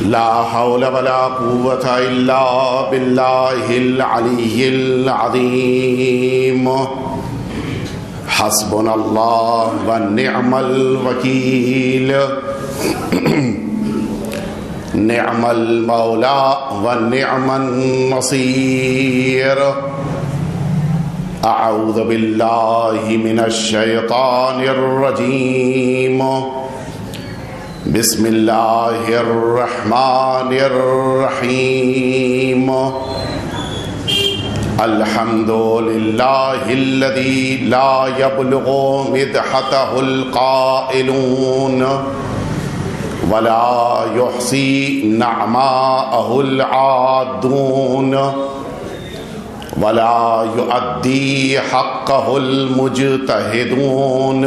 لا حول ولا قوة إلا بالله العلي العظيم حسبنا الله ونعم الوكيل نعم المولى ونعم النصير أعوذ بالله من الشيطان الرجيم بسم الله الرحمن الرحيم الحمد لله الذي لا يبلغ مدحته القائلون ولا يحصي نعماءه العادون ولا يؤدي حقه المجتهدون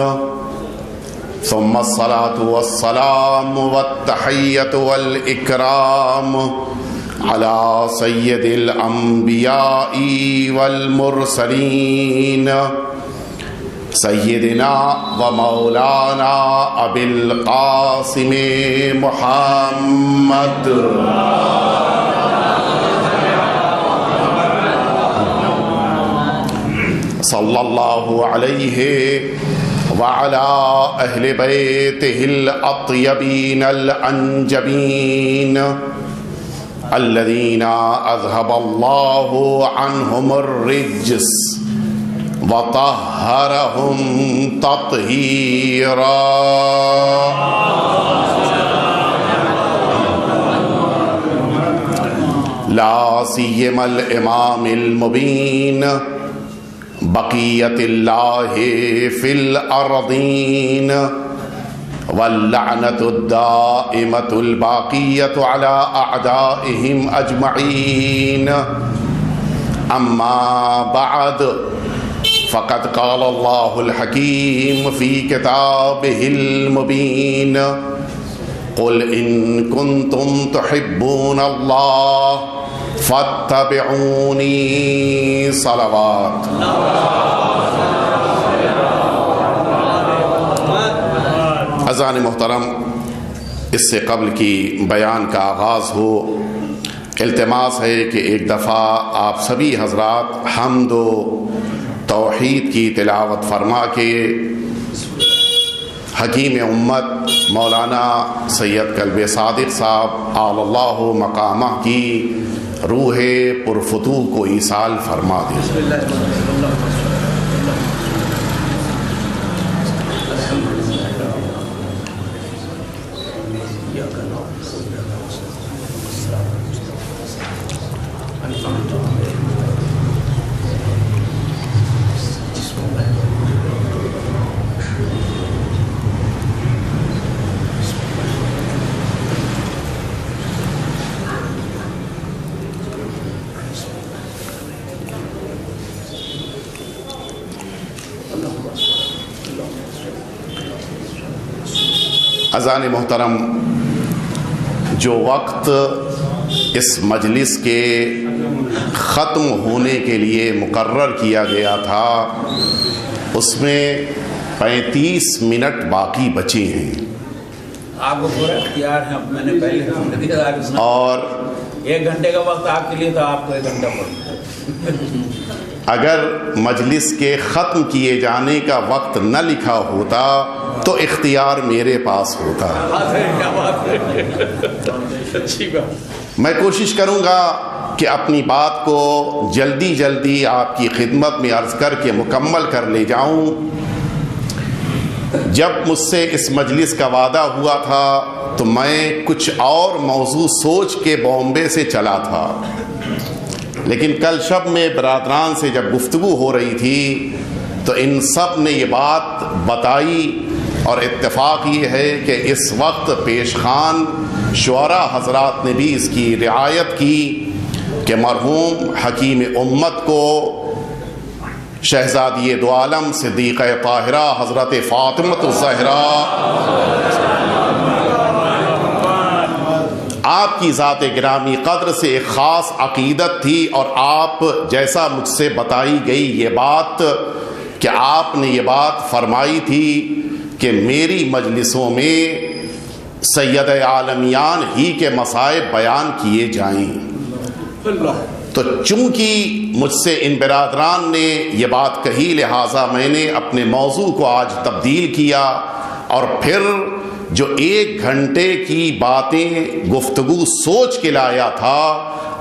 ثم الصلاة والسلام والتحية والإكرام على سيد الأنبياء والمرسلين سيدنا ومولانا أبي القاسم محمد صلى الله عليه وعلى أهل بيته الأطيبين الأنجبين الذين أذهب الله عنهم الرجس وطهرهم تطهيرا لا سيما الإمام المبين بقية الله في الأرضين واللعنة الدائمة الباقية على أعدائهم أجمعين أما بعد فقد قال الله الحكيم في كتابه المبين قل إن كنتم تحبون الله فاتبعوني صلوات اذان محترم، اس سے قبل کی بیان کا آغاز ہو، التماس ہے کہ ایک دفعہ آپ سبھی حضرات حمد و توحید کی تلاوت فرما کے حکیم امت مولانا سید قلب صادق صاحب اعلی اللہ مقامہ کی روح پرفتوح کو ایصال فرما دے. اذان محترم، جو وقت اس مجلس کے ختم ہونے کے لیے مقرر کیا گیا تھا اس میں 35 منٹ باقی بچے ہیں. آپ کو پورا اختیار ہے. میں نے پہلے اور 1 گھنٹے کا وقت آپ کے لیے تھا، آپ کو 1 گھنٹہ پڑا. اگر مجلس کے ختم کیے جانے کا وقت نہ لکھا ہوتا تو اختیار میرے پاس ہوتا. میں کوشش کروں گا کہ اپنی بات کو جلدی جلدی آپ کی خدمت میں عرض کر کے مکمل کر لے جاؤں. جب مجھ سے اس مجلس کا وعدہ ہوا تھا تو میں کچھ اور موضوع سوچ کے بامبے سے چلا تھا، لیکن کل شب میں برادران سے جب گفتگو ہو رہی تھی تو ان سب نے یہ بات بتائی اور اتفاق یہ ہے کہ اس وقت پیش خان شعراء حضرات نے بھی اس کی رعایت کی کہ مرحوم حکیم امت کو شہزادی دو عالم صدیقہ طاہرہ حضرت فاطمہ الزہرا آپ کی ذات گرامی قدر سے ایک خاص عقیدت تھی، اور آپ جیسا مجھ سے بتائی گئی یہ بات کہ آپ نے یہ بات فرمائی تھی کہ میری مجلسوں میں سید عالمیان ہی کے مسائب بیان کیے جائیں. تو چونکہ مجھ سے ان برادران نے یہ بات کہی، لہٰذا میں نے اپنے موضوع کو آج تبدیل کیا، اور پھر جو 1 گھنٹے کی باتیں گفتگو سوچ کے لایا تھا،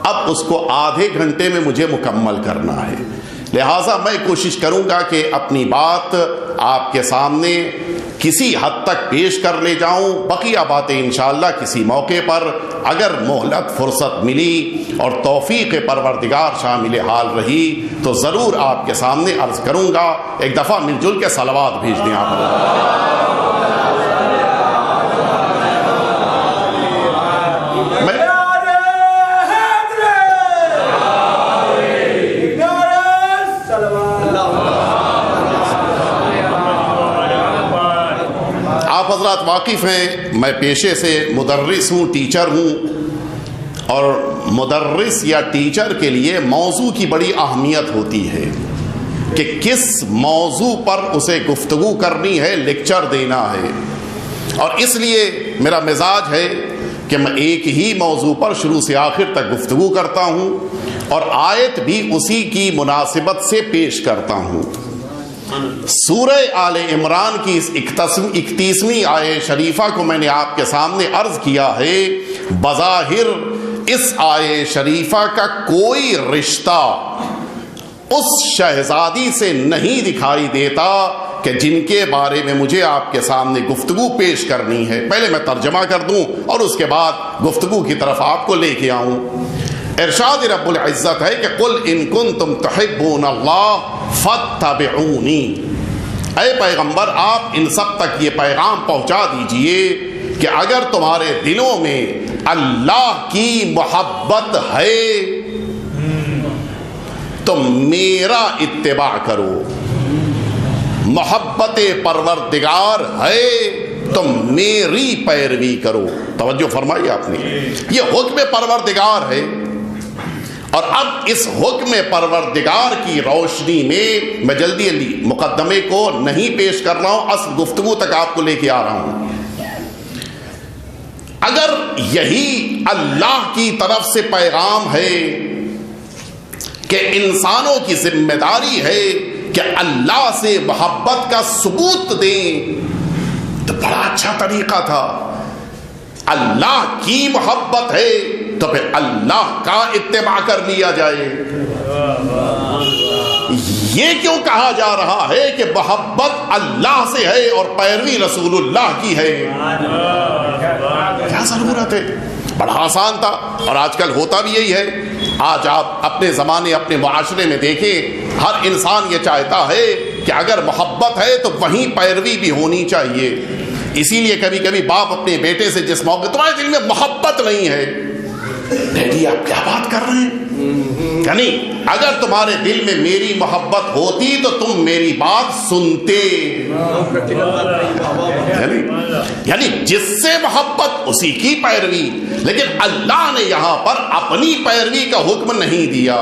اب اس کو آدھے گھنٹے میں مجھے مکمل کرنا ہے. لہٰذا میں کوشش کروں گا کہ اپنی بات آپ کے سامنے کسی حد تک پیش کر لے جاؤں. بقیہ باتیں انشاءاللہ کسی موقع پر اگر مہلت فرصت ملی اور توفیق پروردگار شامل حال رہی تو ضرور آپ کے سامنے عرض کروں گا. ایک دفعہ مل جل کے صلوات بھیج دیں آپ. آپ حضرات واقف ہیں میں پیشے سے مدرس ہوں، ٹیچر ہوں، اور مدرس یا ٹیچر کے لیے موضوع کی بڑی اہمیت ہوتی ہے کہ کس موضوع پر اسے گفتگو کرنی ہے، لیکچر دینا ہے. اور اس لیے میرا مزاج ہے کہ میں ایک ہی موضوع پر شروع سے آخر تک گفتگو کرتا ہوں اور آیت بھی اسی کی مناسبت سے پیش کرتا ہوں. سورہ آل عمران کی اس 31ویں آیت شریفہ کو میں نے آپ کے سامنے عرض کیا ہے. بظاہر اس آیت شریفہ کا کوئی رشتہ اس شہزادی سے نہیں دکھائی دیتا کہ جن کے بارے میں مجھے آپ کے سامنے گفتگو پیش کرنی ہے. پہلے میں ترجمہ کر دوں اور اس کے بعد گفتگو کی طرف آپ کو لے کے آؤں. ارشاد رب العزت ہے کہ قل ان کنتم تحبون اللہ فاتبعونی. اے پیغمبر آپ ان سب تک یہ پیغام پہنچا دیجئے کہ اگر تمہارے دلوں میں اللہ کی محبت ہے تو میرا اتباع کرو. محبت پروردگار ہے تو میری پیروی کرو. توجہ فرمائی آپ نے، یہ حکم پروردگار ہے. اور اب اس حکم پروردگار کی روشنی میں جلدی مقدمے کو نہیں پیش کر رہا ہوں، اصل گفتگو تک آپ کو لے کے آ رہا ہوں. اگر یہی اللہ کی طرف سے پیغام ہے کہ انسانوں کی ذمہ داری ہے کہ اللہ سے محبت کا ثبوت دیں، تو بڑا اچھا طریقہ تھا. اللہ کی محبت ہے تو پھر اللہ کا اتباع کر لیا جائے. یہ کیوں کہا جا رہا ہے کہ محبت اللہ سے ہے اور پیروی رسول اللہ کی ہے؟ کیا ضرورت ہے؟ بڑا آسان تھا. اور آج کل ہوتا بھی یہی ہے. آج آپ اپنے زمانے اپنے معاشرے میں دیکھیں، ہر انسان یہ چاہتا ہے کہ اگر محبت ہے تو وہیں پیروی بھی ہونی چاہیے. اسی لیے کبھی کبھی باپ اپنے بیٹے سے جس موقع تمہارے دل میں محبت نہیں ہے، ڈیڈی آپ کیا بات کر رہے ہیں؟ یعنی اگر تمہارے دل میں میری محبت ہوتی تو تم میری بات سنتے. یعنی جس سے محبت اسی کی پیروی. لیکن اللہ نے یہاں پر اپنی پیروی کا حکم نہیں دیا.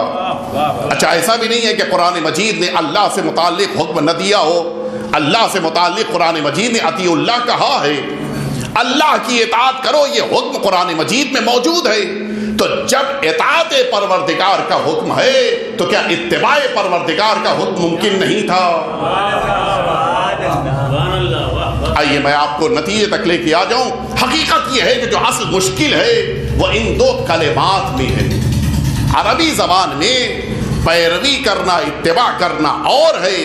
اچھا ایسا بھی نہیں ہے کہ قرآن مجید نے اللہ سے متعلق حکم نہ دیا ہو. اللہ سے متعلق قرآن مجید نے اطیعوا اللہ کہا ہے. اللہ کی اطاعت کرو، یہ حکم قرآن مجید میں موجود ہے. تو جب اطاعت پروردگار کا حکم ہے تو کیا اتباع پروردگار کا حکم ممکن نہیں تھا؟ آئیے میں آپ کو نتیجے تک لے کے آ جاؤں. حقیقت یہ ہے کہ جو اصل مشکل ہے وہ ان دو کلمات میں ہے. عربی زبان میں پیروی کرنا، اتباع کرنا اور ہے،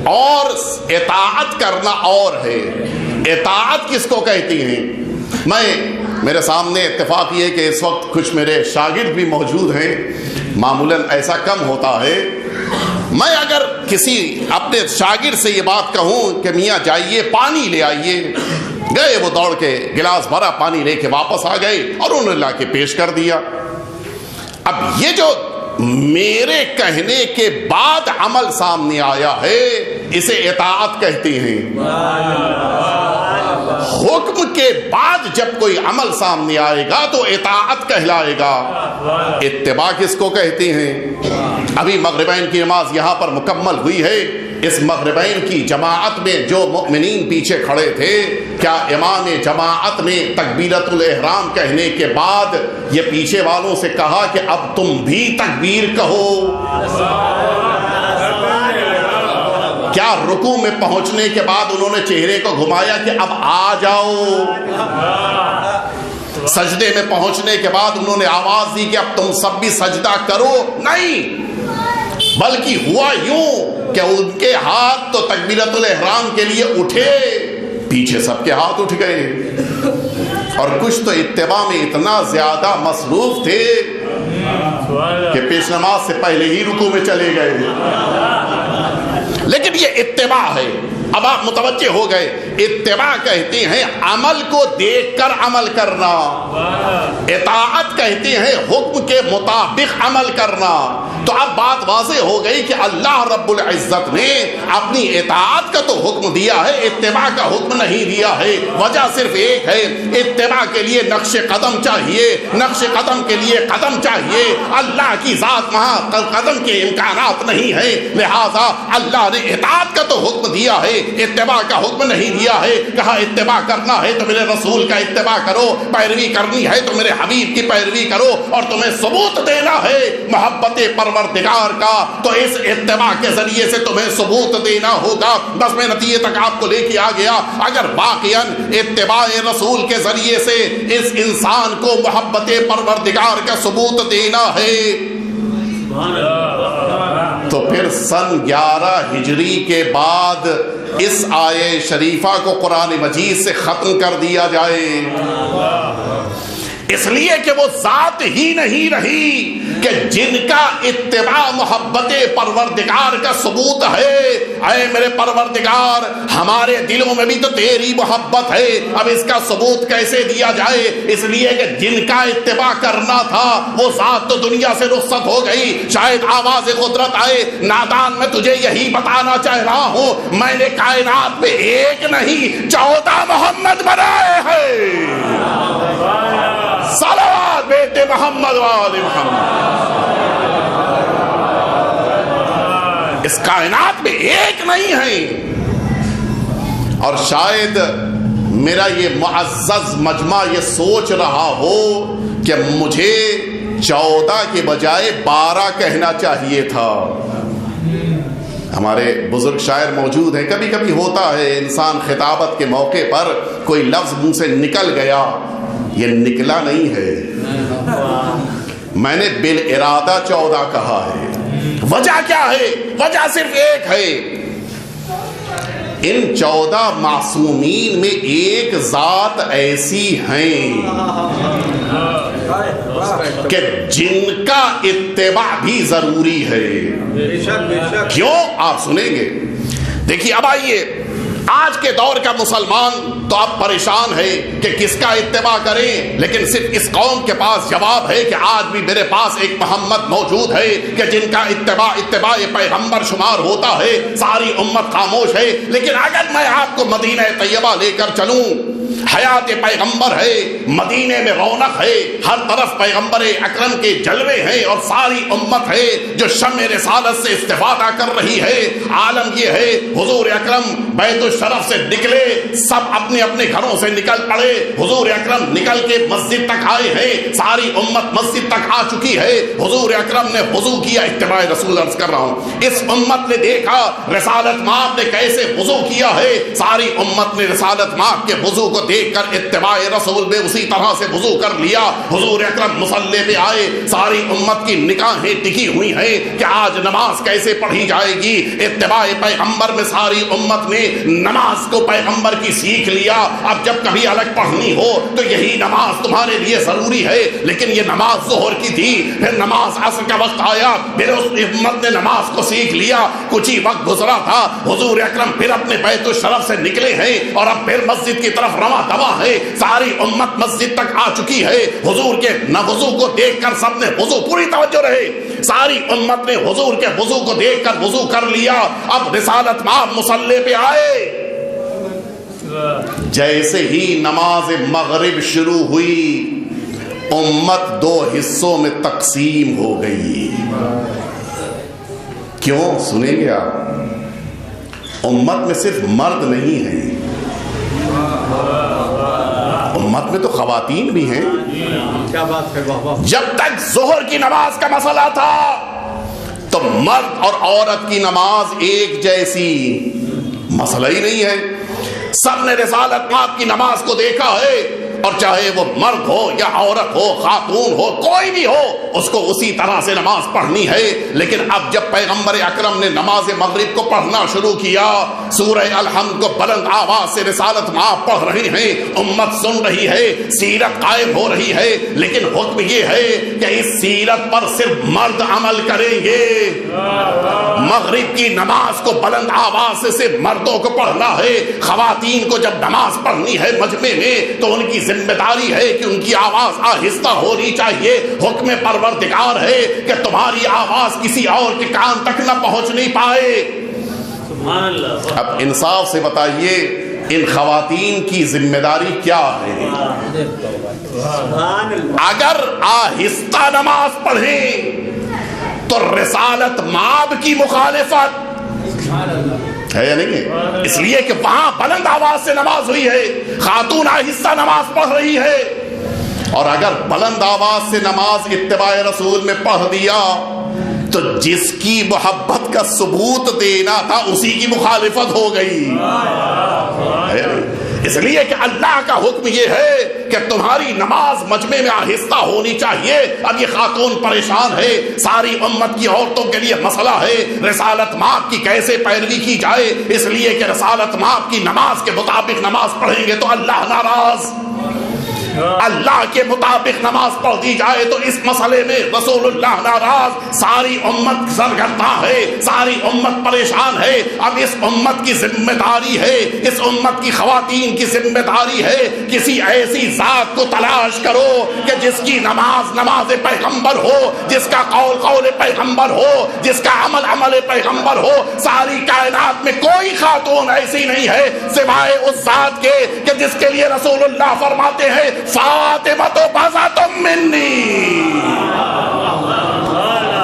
اور اطاعت کرنا اور ہے. اطاعت کس کو کہتی ہیں؟ میرے سامنے اتفاق یہ کہ اس وقت کچھ میرے شاگرد بھی موجود ہیں. معمولاً ایسا کم ہوتا ہے. میں اگر کسی اپنے شاگرد سے یہ بات کہوں کہ میاں جائیے پانی لے آئیے، گئے وہ دوڑ کے گلاس بھرا پانی لے کے واپس آ گئے اور انہوں نے لا کے پیش کر دیا. اب یہ جو میرے کہنے کے بعد عمل سامنے آیا ہے اسے اطاعت کہتے ہیں. حکم کے بعد جب کوئی عمل سامنے آئے گا تو اطاعت کہلائے گا. اتباع کس کو کہتے ہیں؟ ابھی مغربین کی نماز یہاں پر مکمل ہوئی ہے. اس مغربین کی جماعت میں جو مؤمنین پیچھے کھڑے تھے، کیا امام جماعت نے تکبیرۃ الاحرام کہنے کے بعد یہ پیچھے والوں سے کہا کہ اب تم بھی تکبیر کہو؟ کیا رکوع میں پہنچنے کے بعد انہوں نے چہرے کو گھمایا کہ اب آ جاؤ؟ سجدے میں پہنچنے کے بعد انہوں نے آواز دی کہ اب تم سب بھی سجدہ کرو؟ نہیں، بلکہ ہوا یوں کہ ان کے ہاتھ تو تکبیرۃ الاحرام کے لیے اٹھے، پیچھے سب کے ہاتھ اٹھ گئے، اور کچھ تو اتباع میں اتنا زیادہ مصروف تھے کہ پیش نماز سے پہلے ہی رکوع میں چلے گئے۔ لیکن یہ اتباع ہے۔ اب آپ متوجہ ہو گئے، اتباع کہتے ہیں عمل کو دیکھ کر عمل کرنا، اطاعت کہتے ہیں حکم کے مطابق عمل کرنا۔ تو اب بات واضح ہو گئی کہ اللہ رب العزت نے اپنی اطاعت کا تو حکم دیا ہے، اتباع کا حکم نہیں دیا ہے۔ وجہ صرف ایک ہے، اتباع کے لیے نقش قدم چاہیے، نقش قدم کے لیے قدم چاہیے۔ اللہ کی ذات وہاں قدم کے امکانات نہیں ہے، لہذا اللہ نے اطاعت کا تو حکم دیا ہے، اتباع کا حکم نہیں دیا ہے۔ کہا اتباع کرنا ہے تو میرے رسول کا اتباع کرو، پیروی کرنی ہے تو میرے حبیب کی پیروی کرو، اور تمہیں ثبوت دینا ہے محبت پروردگار کا تو اس اتباع کے ذریعے سے تمہیں ثبوت دینا ہوگا۔ بس میں نتیجے تک آپ کو لے کے آ گیا، اگر واقعاً اتباع رسول کے ذریعے سے اس انسان کو محبت پروردگار کا ثبوت دینا ہے تو پھر سن 11 ہجری کے بعد اس آیے شریفہ کو قرآن مجید سے ختم کر دیا جائے، اس لیے کہ وہ ذات ہی نہیں رہی کہ جن کا اتباع محبت پروردگار کا ثبوت ہے۔ اے میرے پروردگار، ہمارے دلوں میں بھی تو تیری محبت ہے، اب اس کا ثبوت کیسے دیا جائے؟ اس لیے کہ جن کا اتباع کرنا تھا وہ ذات تو دنیا سے رخصت ہو گئی۔ شاید آواز قدرت آئے، نادان میں تجھے یہی بتانا چاہ رہا ہوں، میں نے کائنات میں ایک نہیں 14 محمد بنائے ہیں۔ صلوات بیٹے محمد والے محمد۔ اس کائنات میں ایک نہیں ہے، اور شاید میرا یہ معزز مجمع یہ سوچ رہا ہو کہ مجھے 14 کے بجائے 12 کہنا چاہیے تھا۔ ہمارے بزرگ شاعر موجود ہیں، کبھی کبھی ہوتا ہے انسان خطابت کے موقع پر کوئی لفظ منہ سے نکل گیا، یہ نکلا نہیں ہے، میں نے بالارادہ 14 کہا ہے۔ وجہ کیا ہے؟ وجہ صرف ایک ہے، ان 14 معصومین میں ایک ذات ایسی ہیں کہ جن کا اتباع بھی ضروری ہے۔ کیوں؟ آپ سنیں گے۔ دیکھیے اب آئیے، آج کے دور کا مسلمان تو آپ پریشان ہے کہ کس کا اتباع کریں، لیکن صرف اس قوم کے پاس جواب ہے کہ آج بھی میرے پاس ایک محمد موجود ہے کہ جن کا اتباع پیغمبر شمار ہوتا ہے، ساری امت خاموش ہے۔ لیکن اگر میں آپ کو مدینہ طیبہ لے کر چلوں، حیات پیغمبر ہے، مدینے میں رونق ہے، ہر طرف پیغمبر اکرم کے جلوے ہیں، اور ساری امت ہے جو شمع رسالت سے استفادہ کر رہی ہے۔ عالم یہ ہے حضور اکرم بیت الشرف سے نکلے، سب اپنے اپنے گھروں سے نکل پڑے، حضور اکرم نکل کے مسجد تک آئے ہیں، ساری امت مسجد تک آ چکی ہے، حضور اکرم نے وضو کیا، اتباع رسول عرض کر رہا ہوں، اس امت نے دیکھا رسالت مآب نے کیسے وضو کیا ہے، ساری امت نے رسالت مآب کے وضو کو دیکھ کر اتباع رسول میں اسی طرح سے وضو کر لیا۔ حضور اکرم مصلی پہ آئے، ساری امت کی نگاہیں ٹکی ہوئی ہیں کہ آج نماز کیسے پڑھی جائے گی۔ اتباع پیغمبر میں ساری امت نے نماز کو پیغمبر کی سیکھ لیا۔ اب جب کبھی الگ پڑھنی ہو تو یہی نماز تمہارے لیے ضروری ہے، لیکن یہ نماز ظہر کی تھی، پھر نماز عصر کا وقت آیا، پھر اس امت نے نماز کو سیکھ لیا، کچھ ہی وقت گزرا تھا، حضور اکرم پھر اپنے بیت الشرف سے نکلے ہیں اور اب پھر مسجد کی طرف رواں دوا ہے، ساری امت مسجد تک آ چکی ہے۔ حضور کے وضو کو دیکھ کر سب نے وضو، پوری توجہ رہے، ساری امت نے حضور کے وضو کو دیکھ کر وضو کر لیا۔ اب رسالت مآب مصلی پہ آئے، جیسے ہی نماز مغرب شروع ہوئی امت 2 حصوں میں تقسیم ہو گئی۔ کیوں؟ سنیں گے آپ۔ امت میں صرف مرد نہیں ہیں، امت میں تو خواتین بھی ہیں۔ کیا بات ہے، واہ واہ۔ جب تک ظہر کی نماز کا مسئلہ تھا تو مرد اور عورت کی نماز ایک جیسی، مسئلہ ہی نہیں ہے۔ سب نے رسالت مآب کی نماز کو دیکھا ہے، اور چاہے وہ مرد ہو یا عورت ہو، خاتون ہو، کوئی بھی ہو، اس کو اسی طرح سے نماز پڑھنی ہے۔ لیکن اب جب پیغمبر اکرم نے نماز مغرب کو پڑھنا شروع کیا، سورہ الحمد کو بلند آواز سے رسالت مآب پڑھ رہے ہیں، امت سن رہی ہے، سیرت قائم ہو رہی ہے، لیکن حکم یہ ہے کہ اس سیرت پر صرف مرد عمل کریں گے۔ مغرب کی نماز کو بلند آواز سے صرف مردوں کو پڑھنا ہے۔ خواتین کو جب نماز پڑھنی ہے مجمع میں تو ان کی ذمہ داری ہے کہ ان کی آواز آہستہ ہونی چاہیے۔ حکم پروردگار ہے کہ تمہاری آواز کسی اور کے کان تک نہ پہنچ نہیں پائے۔ سبحان اللہ۔ اب انصاف سے بتائیے ان خواتین کی ذمہ داری کیا ہے؟ اگر آہستہ نماز پڑھیں تو رسالت مآب کی مخالفت ہے یا نہیں ہے؟ اس لیے کہ وہاں بلند آواز سے نماز ہوئی ہے، خاتون آہستہ نماز پڑھ رہی ہے، اور اگر بلند آواز سے نماز اتباع رسول میں پڑھ دیا تو جس کی محبت کا ثبوت دینا تھا اسی کی مخالفت ہو گئی۔ اس لیے کہ اللہ کا حکم یہ ہے کہ تمہاری نماز مجمع میں آہستہ ہونی چاہیے۔ اب یہ خاتون پریشان ہے، ساری امت کی عورتوں کے لیے مسئلہ ہے رسالت مآب کی کیسے پیروی کی جائے، اس لیے کہ رسالت مآب کی نماز کے مطابق نماز پڑھیں گے تو اللہ ناراض، اللہ کے مطابق نماز پڑھ دی جائے تو اس مسئلے میں رسول اللہ ناراض، ساری امت سرگرداں ہے، ساری امت پریشان ہے۔ اب اس امت کی ذمہ داری ہے، اس امت کی خواتین کی ذمہ داری ہے، کسی ایسی ذات کو تلاش کرو کہ جس کی نماز نماز پیغمبر ہو، جس کا قول قول پیغمبر ہو، جس کا عمل عمل پیغمبر ہو۔ ساری کائنات میں کوئی خاتون ایسی نہیں ہے سوائے اس ذات کے کہ جس کے لیے رسول اللہ فرماتے ہیں فاطمہ بضعۃ منی،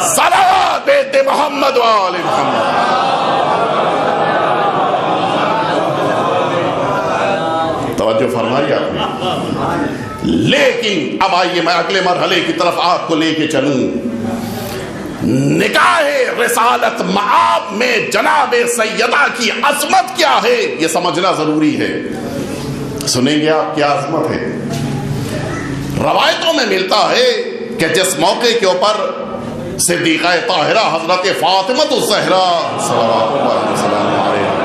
صلوات بیت محمد و آل محمد۔ توجہ فرمائی آپ نے۔ لیکن اب آئیے میں اگلے مرحلے کی طرف آپ کو لے کے چلوں۔ نکاح رسالت مآب میں جناب سیدہ کی عظمت کیا ہے یہ سمجھنا ضروری ہے۔ سنیں گے آپ کیا عظمت ہے؟ روایتوں میں ملتا ہے کہ جس موقع کے اوپر صدیقہ طاہرہ حضرت فاطمہ الزہرا صلوات اللہ وسلم علیہا،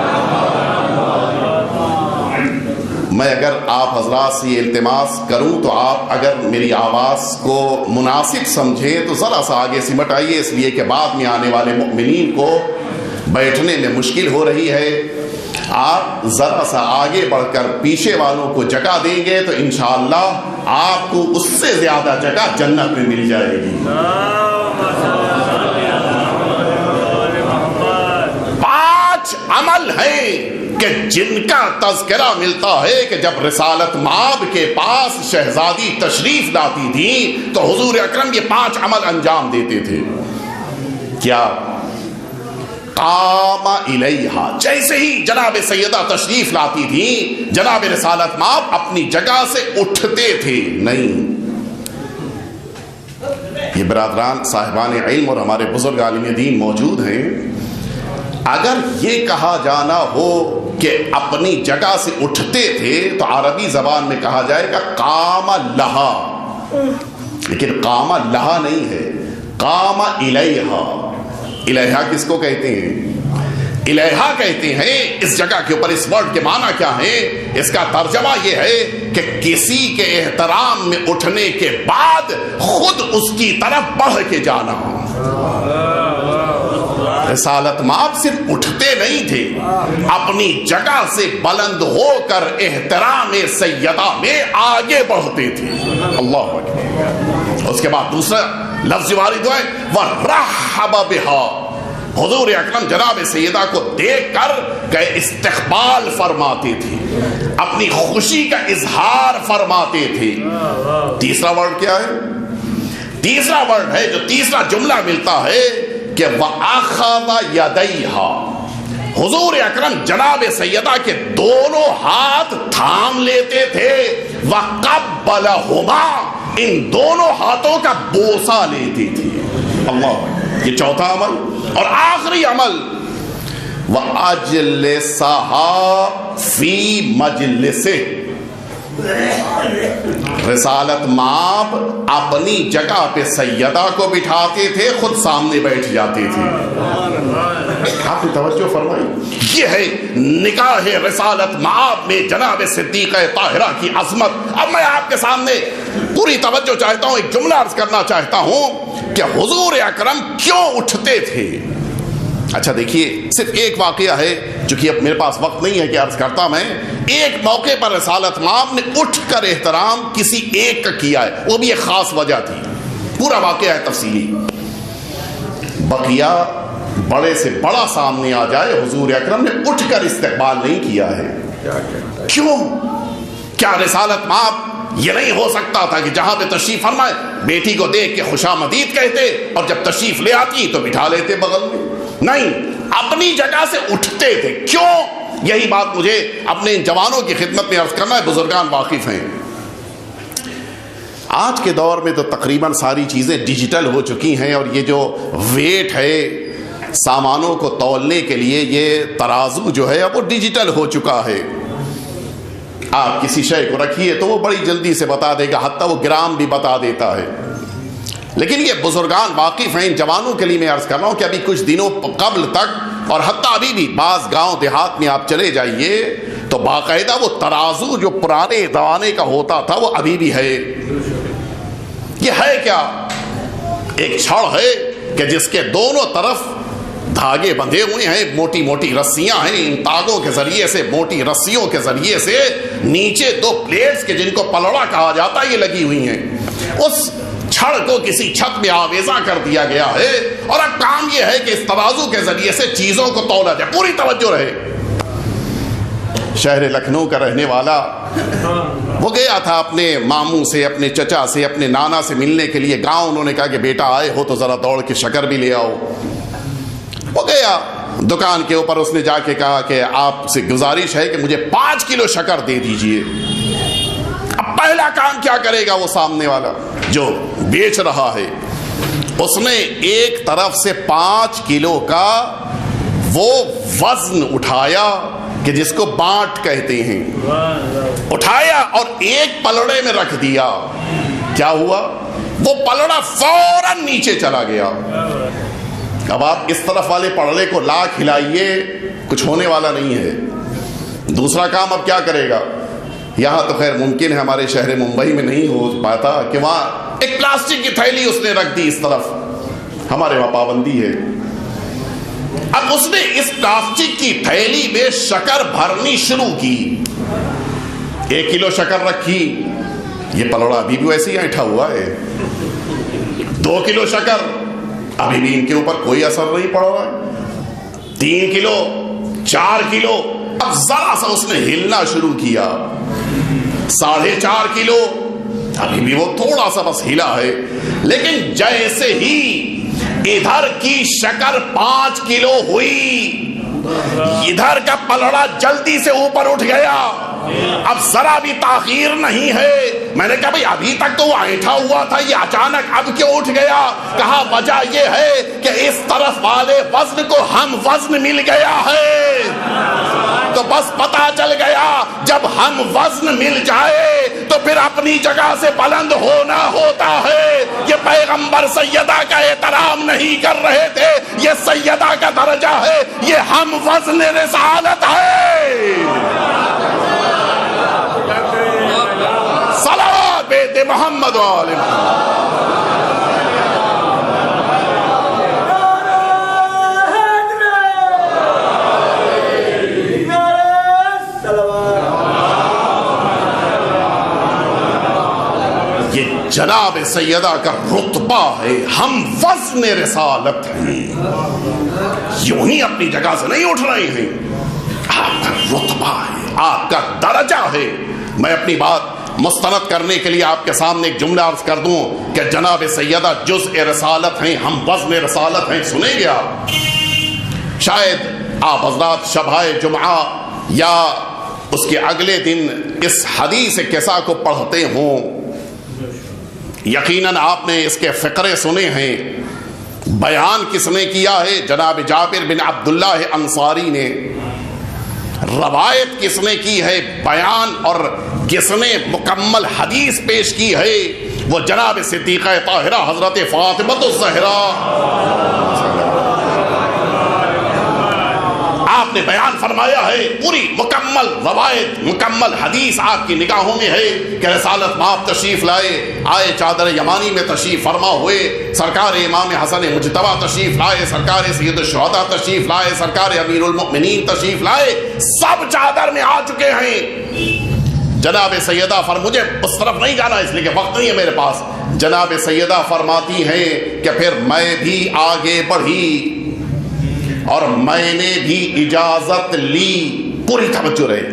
میں اگر آپ حضرات سے یہ التماس کروں تو آپ اگر میری آواز کو مناسب سمجھے تو ذرا سا آگے سمٹ آئیے، اس لیے کہ بعد میں آنے والے مؤمنین کو بیٹھنے میں مشکل ہو رہی ہے۔ آپ ذرا سا آگے بڑھ کر پیچھے والوں کو جگہ دیں گے تو انشاءاللہ آپ کو اس سے زیادہ جگہ جنت میں مل جائے گی۔ 5 عمل ہیں کہ جن کا تذکرہ ملتا ہے کہ جب رسالت مآب کے پاس شہزادی تشریف لاتی تھی تو حضور اکرم یہ 5 عمل انجام دیتے تھے۔ کیا؟ قام الیہا، جیسے ہی جناب سیدہ تشریف لاتی تھی جناب رسالت مآب اپنی جگہ سے اٹھتے تھے نہیں۔ یہ برادران صاحبان علم اور ہمارے بزرگ عالم دین موجود ہیں، اگر یہ کہا جانا ہو کہ اپنی جگہ سے اٹھتے تھے تو عربی زبان میں کہا جائے گا قام لہا، لیکن قام لہا نہیں ہے، قام الیہا۔ الہا کس کو کہتے ہیں؟ الہا کہتے ہیں اس جگہ کے اوپر۔ اس ورڈ کے معنی کیا ہے؟ اس کا ترجمہ یہ ہے کہ کسی کے احترام میں اٹھنے کے بعد خود اس کی طرف بڑھ کے جانا۔ رسالت مآب صرف اٹھتے نہیں تھے، اپنی جگہ سے بلند ہو کر احترام سیدہ میں آگے بڑھتے تھے۔ اللہ اکبر۔ اس کے بعد دوسرا لفظ وارد ہے وَرَحَّبَ بِهَا، حضور اکرم جناب سیدہ کو دیکھ کر کہ استقبال فرماتے تھے، اپنی خوشی کا اظہار فرماتے تھے۔ تیسرا ورڈ کیا ہے؟ تیسرا ورڈ ہے جو تیسرا جملہ ملتا ہے کہ وَأَخَذَ يَدَيْهَا، حضور اکرم جناب سیدہ کے دونوں ہاتھ تھام لیتے تھے، وَقَبَّلَهُمَا، ان دونوں ہاتھوں کا بوسہ لیتی تھی. اللہ، یہ چوتھا عمل. اور آخری عمل، وَأَجْلِسَهَا فِي مَجْلِسِهِ، رسالت مآب اپنی جگہ پہ سیدہ کو بٹھاتے تھے، خود سامنے بیٹھ جاتے تھے. آپ نے توجہ فرمائی؟ یہ ہے نکاح رسالت مآب میں جناب صدیقہ طاہرہ کی عظمت. اب میں آپ کے سامنے پوری توجہ چاہتا ہوں، ایک جملہ عرض کرنا چاہتا ہوں کہ حضور اکرم کیوں اٹھتے تھے. اچھا دیکھیے، صرف ایک واقعہ ہے جو کہ اب میرے پاس وقت نہیں ہے کہ عرض کرتا میں. ایک موقع پر رسالت مآب نے اٹھ کر احترام کسی ایک کا کیا ہے، وہ بھی ایک خاص وجہ تھی. پورا واقعہ ہے تفصیلی. بقیہ بڑے سے بڑا سامنے آ جائے، حضور اکرم نے اٹھ کر استقبال نہیں کیا ہے. کیوں؟ کیا رسالت مآب یہ نہیں ہو سکتا تھا کہ جہاں پہ تشریف فرمائے بیٹی کو دیکھ کے خوشامدید کہتے، اور جب تشریف لے آتی تو بٹھا لیتے بغل میں؟ نہیں، اپنی جگہ سے اٹھتے تھے. کیوں؟ یہی بات مجھے اپنے ان جوانوں کی خدمت میں عرض کرنا ہے، بزرگان واقف ہیں. آج کے دور میں تو تقریباً ساری چیزیں ڈیجیٹل ہو چکی ہیں، اور یہ جو ویٹ ہے سامانوں کو تولنے کے لیے، یہ ترازو جو ہے اب وہ ڈیجیٹل ہو چکا ہے. آپ کسی شے کو رکھیے تو وہ بڑی جلدی سے بتا دے گا، حتیٰ وہ گرام بھی بتا دیتا ہے. لیکن یہ بزرگان واقف ہیں، ان جوانوں کے لیے میں عرض کر رہا ہوں کہ ابھی کچھ دنوں قبل تک، اور حتیٰ ابھی بھی بعض گاؤں دیہات میں آپ چلے جائیے تو باقاعدہ وہ ترازو جو پرانے زمانے کا ہوتا تھا وہ ابھی بھی ہے. یہ ہے کیا؟ ایک چھڑ ہے کہ جس کے دونوں طرف دھاگے بندھے ہوئے ہیں، موٹی موٹی رسیاں ہیں. ان تاگوں کے ذریعے سے، موٹی رسیوں کے ذریعے سے نیچے دو پلیٹس کے جن کو پلڑا کہا جاتا ہے یہ لگی ہوئی ہیں. اس چھڑ کو کسی چھت میں آویزاں کر دیا گیا ہے، اور اب کام یہ ہے کہ اس ترازو کے ذریعے سے چیزوں کو تولا جائے. پوری توجہ رہے. شہر لکھنؤ کا رہنے والا وہ گیا تھا اپنے ماموں سے، اپنے چچا سے، اپنے نانا سے ملنے کے لیے گاؤں. انہوں نے کہا کہ بیٹا آئے ہو تو ذرا دوڑ کے شکر بھی لے آؤ. وہ گیا دکان کے اوپر، اس نے جا کے کہا کہ آپ سے گزارش ہے کہ مجھے 5 کلو شکر دے دیجئے. اب پہلا کام کیا کرے گا وہ سامنے والا جو بیچ رہا ہے؟ اس نے ایک طرف سے 5 کلو کا وہ وزن اٹھایا کہ جس کو بانٹ کہتے ہیں، اٹھایا اور ایک پلڑے میں رکھ دیا. کیا ہوا؟ وہ پلڑا فوراً نیچے چلا گیا. اب آپ اس طرف والے پلڑے کو لا کھلائیے، کچھ ہونے والا نہیں ہے. دوسرا کام اب کیا کرے گا؟ یہاں تو خیر ممکن ہے، ہمارے شہر ممبئی میں نہیں ہو پاتا کہ وہاں ایک پلاسٹک کی تھیلی اس نے رکھ دی اس طرف. ہمارے وہاں پابندی ہے. اب اس نے اس پلاسٹک کی تھیلی میں شکر بھرنی شروع کی. 1 کلو شکر رکھی، یہ پلڑا ابھی بھی ویسے ہی ایٹھا ہوا ہے. 2 کلو شکر، ابھی بھی ان کے اوپر کوئی اثر نہیں پڑ رہا ہے. 3 کلو، 4 کلو، اب ذرا سا اس نے ہلنا شروع کیا. 4.5 کلو، ابھی بھی وہ تھوڑا سا بس ہلا ہے. لیکن جیسے ہی ادھر کی شکر 5 کلو ہوئی، ادھر کا پلڑا جلدی سے اوپر اٹھ گیا. اب ذرا بھی تاخیر نہیں ہے. میں نے کہا بھئی ابھی تک تو وہ ایٹھا ہوا تھا، یہ اچانک اب کیوں اٹھ گیا؟ کہا وجہ یہ ہے کہ اس طرف والے وزن کو ہم وزن مل گیا ہے. تو بس پتا چل گیا جب ہم وزن مل جائے تو پھر اپنی جگہ سے بلند ہونا ہوتا ہے. یہ پیغمبر سیدہ کا احترام نہیں کر رہے تھے، یہ سیدہ کا درجہ ہے، یہ ہم وزن رسالت ہے. صلوات بیت محمد و آل محمد. یہ جناب سیدہ کا رتبہ ہے، ہم وزن رسالت ہیں. یوں ہی اپنی جگہ سے نہیں اٹھ رہے ہیں، آپ کا رتبہ ہے، آپ کا درجہ ہے. میں اپنی بات مستند کرنے کے لیے آپ کے سامنے ایک جملہ عرض کر دوں کہ جناب سیدہ جزء رسالت ہیں، ہم وزن رسالت ہیں. سنیں گے آپ، شاید آپ حضرات شبائے جمعہ یا اس کے اگلے دن اس حدیث قصہ کو پڑھتے ہوں، یقیناً آپ نے اس کے فقرے سنے ہیں۔ بیان کس نے کیا ہے؟ جناب جابر بن عبداللہ انصاری نے۔ روایت کس نے کی ہے؟ بیان اور کس نے مکمل حدیث پیش کی ہے؟ وہ جناب صدیقہ طاہرہ حضرت فاطمہ الزہرا۔ آپ نے بیان فرمایا ہے، پوری مکمل روایت، مکمل حدیث آپ کی نگاہوں میں ہے کہ رسالت مآب تشریف لائے، آئے چادر یمانی میں تشریف فرما ہوئے، سرکار امام حسن مجتبیٰ تشریف لائے، سرکار سید الشہداء تشریف لائے، سرکار امیر المؤمنین تشریف لائے، سب چادر میں آ چکے ہیں۔ جناب سیدہ مجھے اس طرف نہیں جانا اس لیے کہ وقت نہیں ہے میرے پاس۔ جناب سیدہ فرماتی ہیں کہ پھر میں بھی آگے بڑھی اور میں نے بھی اجازت لی، پوری توجہ رہے،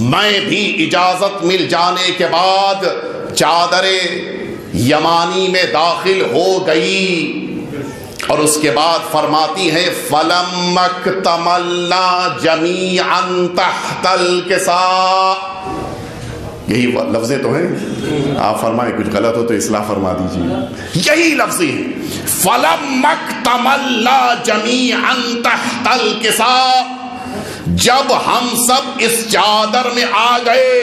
میں بھی اجازت مل جانے کے بعد چادر یمانی میں داخل ہو گئی، اور اس کے بعد فرماتی ہے فَلَمَّ اكْتَمَلْنَا جَمِيعًا تَحْتَ الْكِسَاءِ۔ یہی لفظیں تو ہیں، آپ فرمائیں کچھ غلط ہو تو اصلاح فرما دیجیے، یہی لفظیں ہیں۔ فَلَمَّ اكْتَمَلْنَا جَمِيعًا تَحْتَ الْكِسَاءِ، جب ہم سب اس چادر میں آ گئے،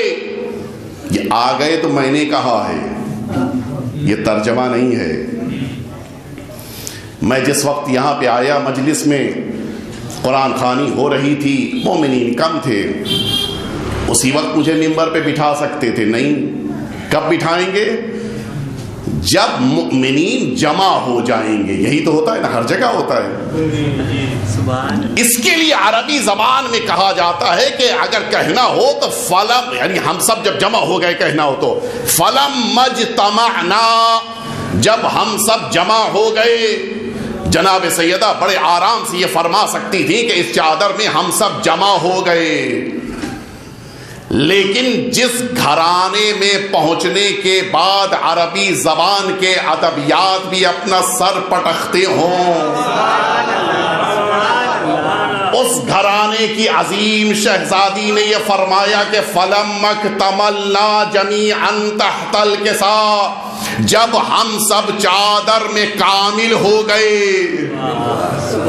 یہ آ گئے تو میں نے کہا ہے، یہ ترجمہ نہیں ہے۔ میں جس وقت یہاں پہ آیا مجلس میں قرآن خوانی ہو رہی تھی، مومنین کم تھے، اسی وقت مجھے ممبر پہ بٹھا سکتے تھے، نہیں، کب بٹھائیں گے؟ جب مؤمنین جمع ہو جائیں گے۔ یہی تو ہوتا ہے نا، ہر جگہ ہوتا ہے۔ اس کے لیے عربی زبان میں کہا جاتا ہے کہ اگر کہنا ہو تو فلم، یعنی ہم سب جب جمع ہو گئے کہنا ہو تو فلم مجتمعنا، جب ہم سب جمع ہو گئے۔ جناب سیدہ بڑے آرام سے یہ فرما سکتی تھی کہ اس چادر میں ہم سب جمع ہو گئے، لیکن جس گھرانے میں پہنچنے کے بعد عربی زبان کے ادبیات بھی اپنا سر پٹکتے ہوں، اس گھرانے کی عظیم شہزادی نے یہ فرمایا کہ فَلَمَّ اكْتَمَلْنَا جَمِيعًا تَحْتَ الْكِسَاءِ، جب ہم سب چادر میں کامل ہو گئے،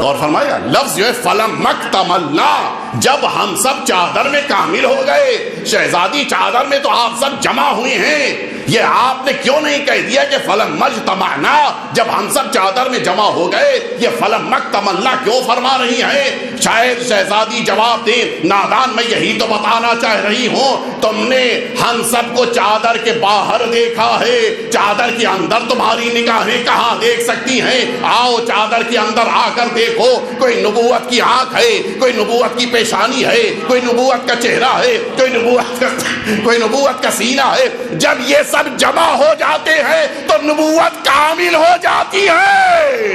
اور فرمایا لفظ جو ہے فَلَمَّ اكْتَمَلْنَا، جب ہم سب چادر میں کامل ہو گئے۔ شہزادی چادر میں تو آپ سب جمع ہوئے ہیں، یہ آپ نے کیوں نہیں کہہ دیا کہ فَلَمَّ اجْتَمَعْنَا، جب ہم سب چادر میں جمع ہو گئے؟ یہ فَلَمَّ اكْتَمَلْنَا کیوں فرما رہی ہیں؟ شاید شہزادی جواب دیں، نادان میں یہی تو بتانا چاہ رہی ہوں، تم نے ہم سب کو چادر کے باہر دیکھا ہے، چادر کے اندر تمہاری نگاہیں کہاں دیکھ سکتی ہیں؟ آؤ چادر کے اندر آ کر دیکھو، کوئی نبوت کی آنکھ ہے، کوئی نبوت کی پیشانی ہے، کوئی نبوت کا چہرہ ہے، کوئی نبوت کا سینہ ہے۔ جب یہ سب جمع ہو جاتے ہیں تو نبوت کامل ہو جاتی ہے۔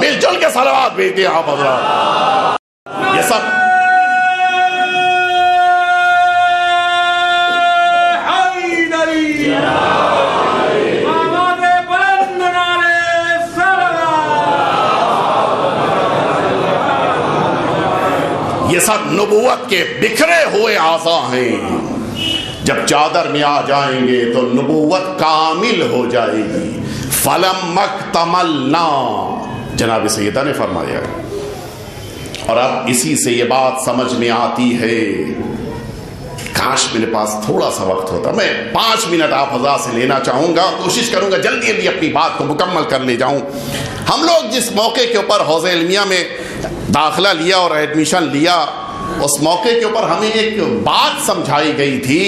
مل جل کے صلوات بھیجتے ہیں آپ حضرات۔ یہ سب یہ سب نبوت کے بکھرے ہوئے اعضاء ہیں، جب چادر میں آ جائیں گے تو نبوت کامل ہو جائے گی۔ فَلَمَّ اكْتَمَلْنَا، جناب سیدہ نے فرمایا، اور اب اسی سے یہ بات سمجھ میں آتی ہے، کاش میرے پاس تھوڑا سا وقت ہوتا، میں 5 منٹ آپ حضرات سے لینا چاہوں گا، کوشش کروں گا جلدی جلدی اپنی بات کو مکمل کر لے جاؤں۔ ہم لوگ جس موقع کے اوپر حوض علمیہ میں داخلہ لیا اور ایڈمیشن لیا، اس موقع کے اوپر ہمیں ایک بات سمجھائی گئی تھی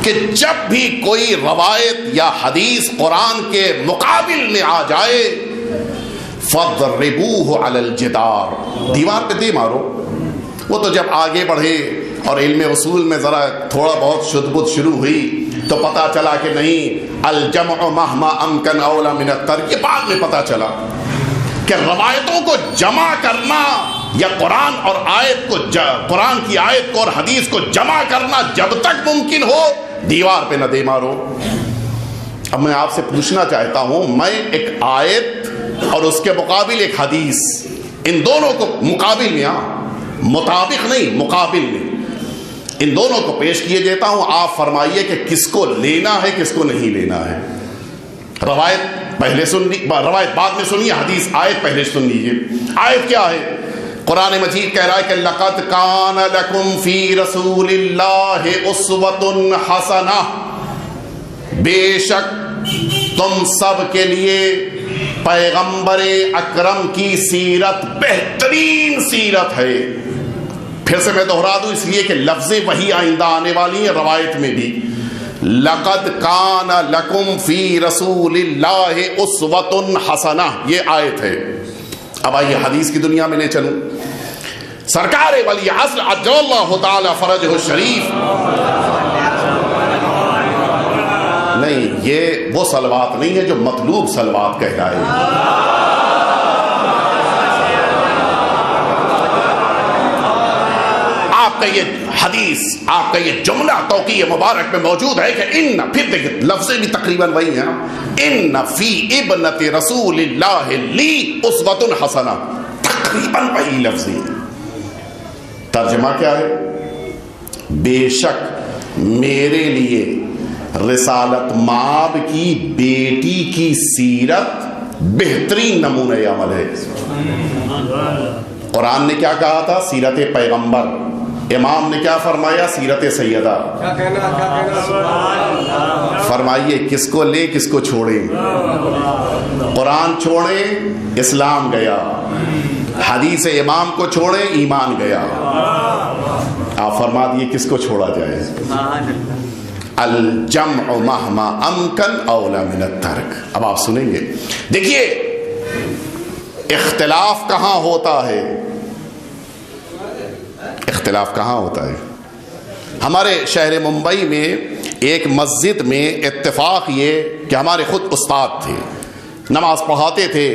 کہ جب بھی کوئی روایت یا حدیث قرآن کے مقابل میں آ جائے فَضْرِبُوهُ عَلَى الْجِدَارِ، دیوار پہ دے مارو۔ وہ تو جب آگے بڑھے اور علم اصول میں ذرا تھوڑا بہت شدبت شروع ہوئی تو پتا چلا کہ نہیں، الجمع مہما امکن اولا من الترک، یہ بعد میں پتا چلا کہ روایتوں کو جمع کرنا یا قرآن اور آیت کو، قرآن کی آیت کو اور حدیث کو جمع کرنا جب تک ممکن ہو دیوار پہ نہ دے مارو۔ اب میں آپ سے پوچھنا چاہتا ہوں، میں ایک آیت اور اس کے مقابل ایک حدیث، ان دونوں کو مقابل میں، مطابق نہیں، مقابل میں ان دونوں کو پیش کیے دیتا ہوں. آپ فرمائیے کہ کس کو لینا ہے کس کو نہیں لینا ہے. روایت پہلے روایت بعد میں سنیے، حدیث آیت پہلے سن لیجیے. آیت کیا ہے؟ قرآن مجید کہہ رہا ہے کہ لقد کان لکم فی رسول اللہ اسوۃ حسنہ، بے شک تم سب کے لیے پیغمبر اکرم کی سیرت بہترین سیرت ہے. پھر سے میں دوہرا دوں اس لیے کہ لفظ وہی آئندہ آنے والی ہیں روایت میں بھی. لقد کان لکم فی رسول اللہ اسوۃ حسنہ، یہ آیت ہے. اب آئیے حدیث کی دنیا میں لے چلوں. سرکار ولی عصر عجل اللہ تعالی فرجہ الشریف، نہیں یہ وہ صلوات نہیں ہے جو مطلوب صلوات کہلائے. آپ کا یہ حدیث، آپ کا یہ جملہ توقیع مبارک میں موجود ہے کہ ان، پھر دیکھیں لفظیں بھی تقریباً وہی ہیں، ان فی ابنت رسول اللہ لی اسوۃ حسنہ، تقریباً وہی لفظ ہے. ترجمہ کیا ہے؟ بے شک میرے لیے رسالت مآب کی بیٹی کی سیرت بہترین نمونہ عمل ہے. قرآن نے کیا کہا تھا؟ سیرت پیغمبر. امام نے کیا فرمایا؟ سیرت سیدہ. فرمائیے کس کو لے کس کو چھوڑیں؟ قرآن چھوڑیں اسلام گیا، حدیث امام کو چھوڑیں ایمان گیا. آپ فرما دیے کس کو چھوڑا جائے؟ الجمع مہما امکن اولا من الترک. اب آپ سنیں گے، دیکھیے اختلاف کہاں ہوتا ہے، اختلاف کہاں ہوتا ہے. ہمارے شہر ممبئی میں ایک مسجد میں اتفاق یہ کہ ہمارے خود استاد تھے، نماز پڑھاتے تھے،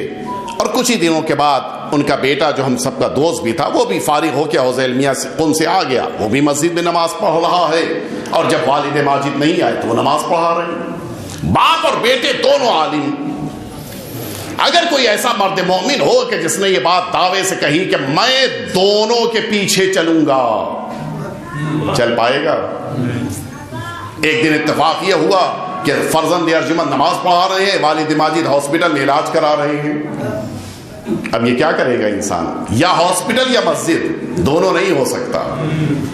اور کچھ ہی دنوں کے بعد ان کا بیٹا جو ہم سب کا دوست بھی تھا وہ بھی فارغ ہو کے حوض علمیہ قم سے آ گیا. وہ بھی مسجد میں نماز پڑھ رہا ہے، اور جب والد ماجد نہیں آئے تو وہ نماز پڑھا رہے ہیں. باپ اور بیٹے دونوں عالم. اگر کوئی ایسا مرد مومن ہو کہ جس نے یہ بات دعوے سے کہی کہ میں دونوں کے پیچھے چلوں گا، چل پائے گا؟ ایک دن اتفاق یہ ہوا کہ فرزند ارجمند نماز پڑھا رہے ہیں، والد ماجد ہاسپٹل میں علاج کرا رہے ہیں. اب یہ کیا کرے گا انسان؟ یا ہاسپٹل یا مسجد، دونوں نہیں ہو سکتا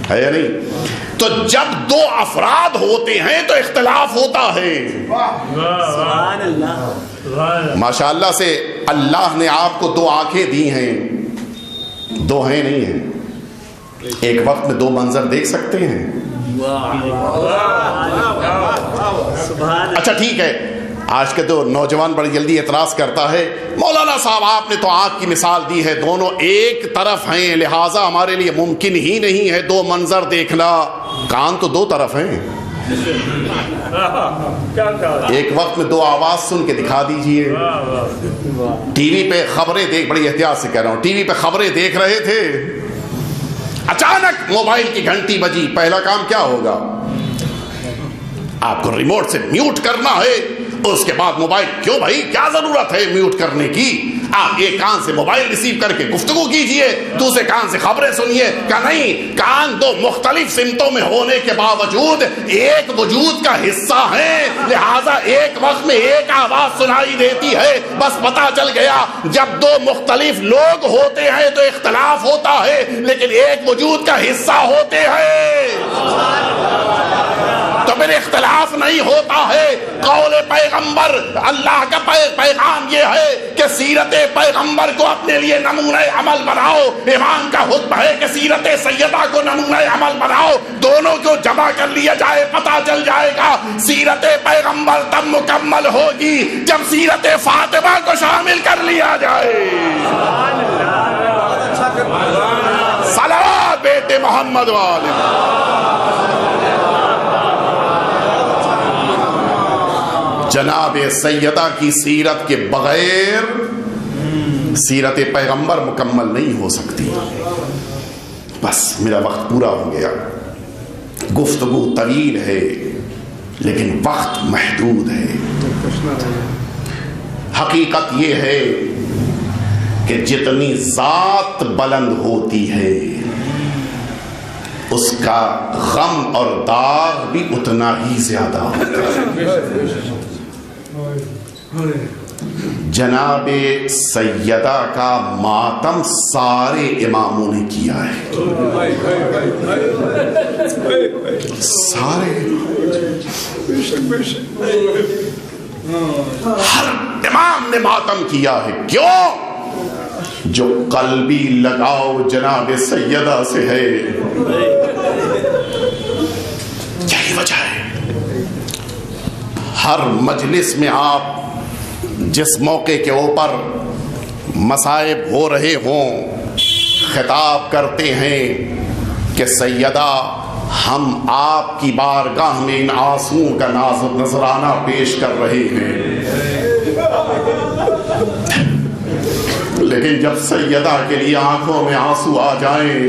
ہے یا نہیں؟ تو جب دو افراد ہوتے ہیں تو اختلاف ہوتا ہے. ماشاء اللہ سے اللہ نے آپ کو دو آنکھیں دی ہیں، دو ہیں نہیں ہیں، ایک وقت میں دو منظر دیکھ سکتے ہیں. اچھا ٹھیک ہے، آج کے تو نوجوان بڑی جلدی اعتراض کرتا ہے، مولانا صاحب آپ نے تو آنکھ کی مثال دی ہے، دونوں ایک طرف ہیں لہٰذا ہمارے لیے ممکن ہی نہیں ہے دو منظر دیکھنا. کان تو دو طرف ہیں، ایک وقت میں دو آواز سن کے دکھا دیجئے. ٹی وی پہ خبریں بڑی احتیاط سے کہہ رہا ہوں، ٹی وی پہ خبریں دیکھ رہے تھے، اچانک موبائل کی گھنٹی بجی، پہلا کام کیا ہوگا؟ آپ کو ریموٹ سے میوٹ کرنا ہے. اس کے بعد موبائل، کیوں بھائی کیا ضرورت ہے میوٹ کرنے کی؟ آپ ایک کان سے موبائل ریسیو کر کے گفتگو کیجئے، دوسرے کان سے خبریں سنیے. کہ نہیں، کان دو مختلف سمتوں میں ہونے کے باوجود ایک وجود کا حصہ ہے، لہذا ایک وقت میں ایک آواز سنائی دیتی ہے. بس پتا چل گیا جب دو مختلف لوگ ہوتے ہیں تو اختلاف ہوتا ہے، لیکن ایک وجود کا حصہ ہوتے ہیں تو پھر اختلاف نہیں ہوتا ہے. قول پیغمبر، اللہ کا پیغام یہ ہے کہ سیرت پیغمبر کو اپنے لیے نمونہ عمل بناؤ. امام کا خطبہ ہے کہ سیرت سیدہ کو نمونہ عمل بناؤ. دونوں کو جمع کر لیا جائے، پتہ چل جائے گا سیرت پیغمبر تب مکمل ہوگی جب سیرت فاطمہ کو شامل کر لیا جائے. صلوات بیٹے محمد والے. جناب سیدہ کی سیرت کے بغیر سیرت پیغمبر مکمل نہیں ہو سکتی. بس میرا وقت پورا ہو گیا، گفتگو طویل ہے لیکن وقت محدود ہے. حقیقت یہ ہے کہ جتنی ذات بلند ہوتی ہے اس کا غم اور داغ بھی اتنا ہی زیادہ ہوتا ہے۔ جناب سیدہ کا ماتم سارے اماموں نے کیا ہے، سارے، ہر امام نے ماتم کیا ہے۔ کیوں؟ جو قلبی لگاؤ جناب سیدہ سے ہے، یہی وجہ ہے۔ ہر مجلس میں آپ جس موقع کے اوپر مصائب ہو رہے ہوں خطاب کرتے ہیں کہ سیدہ ہم آپ کی بارگاہ میں ان آنسوؤں کا نذرانہ پیش کر رہے ہیں، لیکن جب سیدہ کے لیے آنکھوں میں آنسو آ جائیں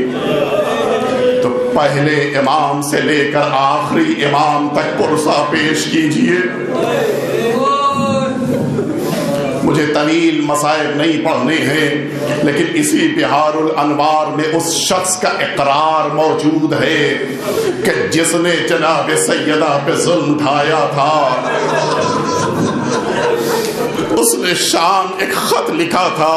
تو پہلے امام سے لے کر آخری امام تک پرسہ پیش کیجئے۔ مجھے طویل مصائب نہیں پڑھنے ہیں، لیکن اسی بحار الانوار میں اس شخص کا اقرار موجود ہے کہ جس نے جناب سیدہ پہ ظلم ڈھایا تھا، اس نے شام ایک خط لکھا تھا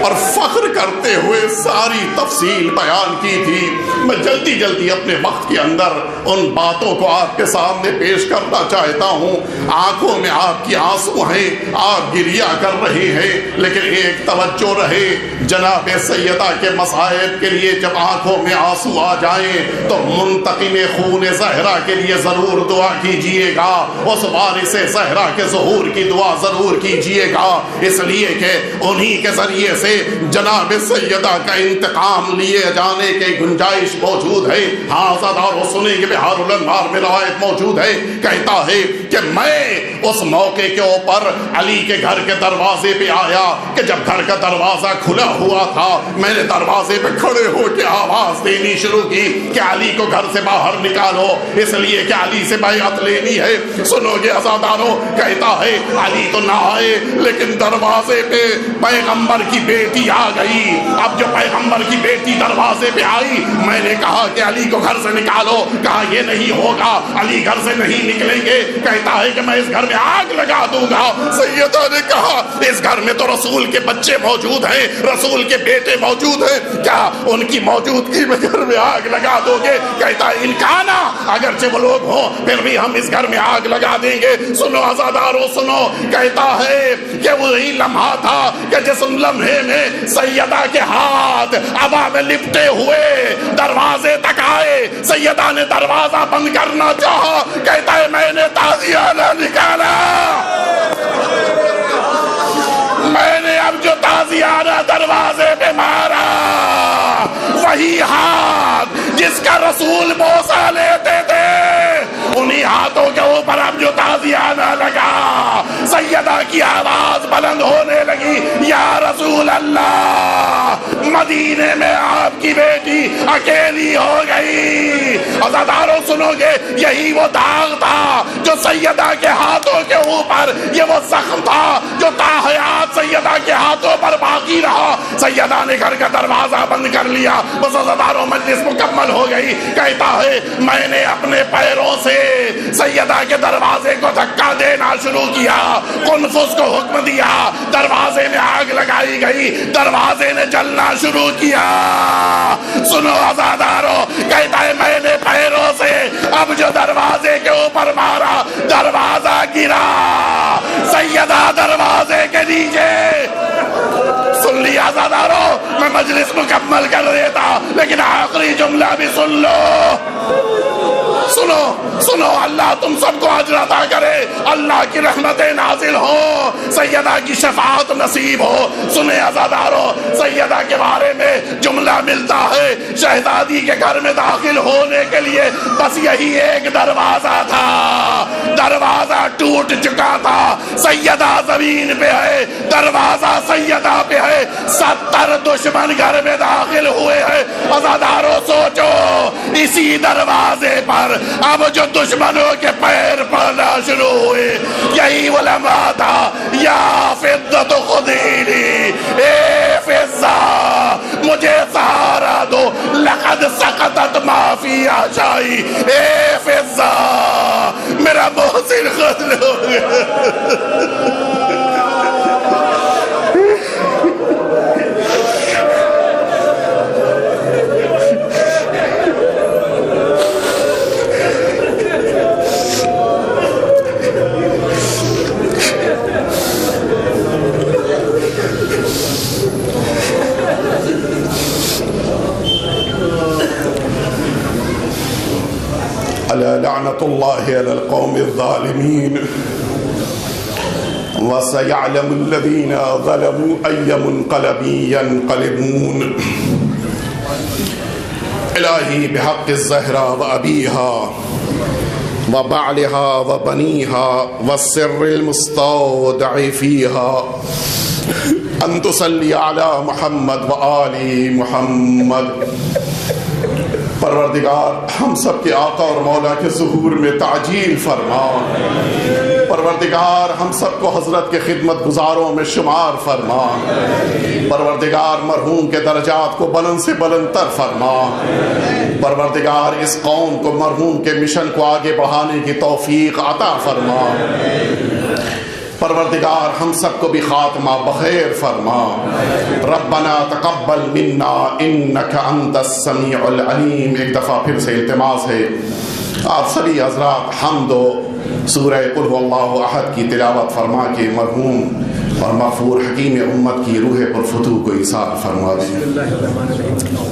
اور فخر کرتے ہوئے ساری تفصیل بیان کی تھی۔ میں جلدی جلدی اپنے وقت کے اندر ان باتوں کو آپ کے سامنے پیش کرنا چاہتا ہوں۔ آنکھوں میں آپ کی آنسو ہیں، آپ گریہ کر رہے ہیں، لیکن ایک توجہ رہے، جناب سیدہ کے مصائب کے لیے جب آنکھوں میں آنسو آ جائیں تو منتقم خون زہرا کے لیے ضرور دعا کیجئے گا، اس وارث زہرا کے ظہور کی دعا ضرور کیجئے گا، اس لیے کہ انہی کے ذریعے سے جناب سیدہ کا انتقام لیے جانے کی گنجائش موجود ہے۔ ہاں زادارو سنیں گے، بحار الانوار میں روایت موجود ہے، کہتا ہے کہ میں اس موقع کے اوپر علی کے گھر کے دروازے پہ آیا کہ جب گھر کا دروازہ کھلا ہوا تھا میں نے دروازے پہ کھڑے ہو کے آواز دینی شروع کی کہ علی کو گھر سے باہر نکالو، اس لیے کہ علی سے بیعت لینی ہے۔ سنو گے عزادارو، کہتا ہے علی تو نہ آئے لیکن دروازے پہ پیغمبر کی بیٹی آ گئی۔ اب جو پیغمبر کی بیٹی دروازے پہ آئی میں نے کہا کہ علی کو گھر سے نکالو، کہا یہ نہیں ہوگا، علی گھر سے نہیں نکلیں گے، کہتا ہے کہ میں اس گھر میں آگ لگا دوں گا۔ سیدہ نے کہا اس گھر میں تو رسول کے بچے موجود ہیں، رسول کے بیٹے موجود ہیں، کیا ان کی موجودگی میں گھر میں آگ لگا دو گے؟ کہتا ہے انکانا، اگرچہ وہ لوگ ہوں پھر بھی ہم اس گھر میں آگ لگا دیں گے۔ سنو عزادارو سنو، کہتا ہے کہ وہی لمحہ تھا کہ جس لمحے میں سیدہ کے ہاتھ عبا میں لپٹے ہوئے دروازے تک آئے، سیدہ نے دروازہ بند کرنا چاہا، کہتا ہے میں نے تازیانہ نکالا، میں نے اب جو تازیانہ دروازے پہ مارا وہی ہاتھ جس کا رسول بوسہ لیتے تھے، انہی ہاتھوں کے اوپر اب جو تازیانہ لگا، سیدہ کی آواز بلند ہونے لگی، یا رسول اللہ، مدینے میں آپ کی بیٹی اکیلی ہو گئی۔ عزادارو سنو گے، یہی وہ داغ تھا جو سیدہ کے ہاتھوں کے اوپر، یہ وہ زخم تھا جو تاحیات سیدہ کے ہاتھوں پر باقی رہا۔ سیدہ نے گھر کا دروازہ بند کر لیا، بس عزادارو مجلس مکمل ہو گئی۔ کہتا ہے میں نے اپنے پیروں سے سیدہ کے دروازے کو دھکا دینا شروع کیا، قنفذ کو حکم دیا، دروازے میں آگ لگائی گئی، دروازے نے جلنا شروع کیا۔ سنو عزادارو، کہتا ہے میں نے پیروں سے اب جو دروازے کے اوپر مارا، دروازہ گرا، سیدہ دروازے کے نیچے۔ سن لیا عزادارو، میں مجلس مکمل کر دیتا لیکن آخری جملہ بھی سن لو۔ سنو سنو، اللہ تم سب کو اجر عطا کرے، اللہ کی رحمتیں نازل ہو، سیدہ کی شفاعت نصیب ہو۔ سنیں عزادارو، سیدہ کے بارے میں جملہ ملتا ہے شہزادی کے گھر میں داخل ہونے کے لیے بس یہی ایک دروازہ تھا، دروازہ ٹوٹ چکا تھا، سیدہ زمین پہ ہے، دروازہ سیدہ پہ ہے، 70 دشمن گھر میں داخل ہوئے ہیں۔ عزادارو سوچو، اسی دروازے پر اب جو دشمنوں کے پیر پڑنا شروع ہوئے، یہی وہ لمحہ تھا، یا فضت خدیلی، اے قد سقطت ما فی عشائی، اے فضا میرا محسن قتل ہو گیا۔ لعنت اللہ علی القوم الظالمین وسيعلم الذين ظلموا أي منقلب ينقلبون۔ الہی بحق الزہرا وأبیہا وبعلہا وبنیہا والسر المستودع فیہا ان تصلی علی محمد وآل محمد۔ پروردگار ہم سب کے آقا اور مولا کے ظہور میں تعجیل فرما، پروردگار ہم سب کو حضرت کے خدمت گزاروں میں شمار فرما، پروردگار مرحوم کے درجات کو بلند سے بلند تر فرما، پروردگار اس قوم کو مرحوم کے مشن کو آگے بڑھانے کی توفیق عطا فرما، پروردگار ہم سب کو بھی خاتمہ بخیر فرما۔ ربنا تقبل منا انک انت السمیع العلیم۔ ایک دفعہ پھر سے التماس ہے آپ سبھی حضرات حمد و سورہ قل هو اللہ احد کی تلاوت فرما کے مرحوم اور مغفور حکیم امت کی روح پر فتوح کو ایصال فرما دیں۔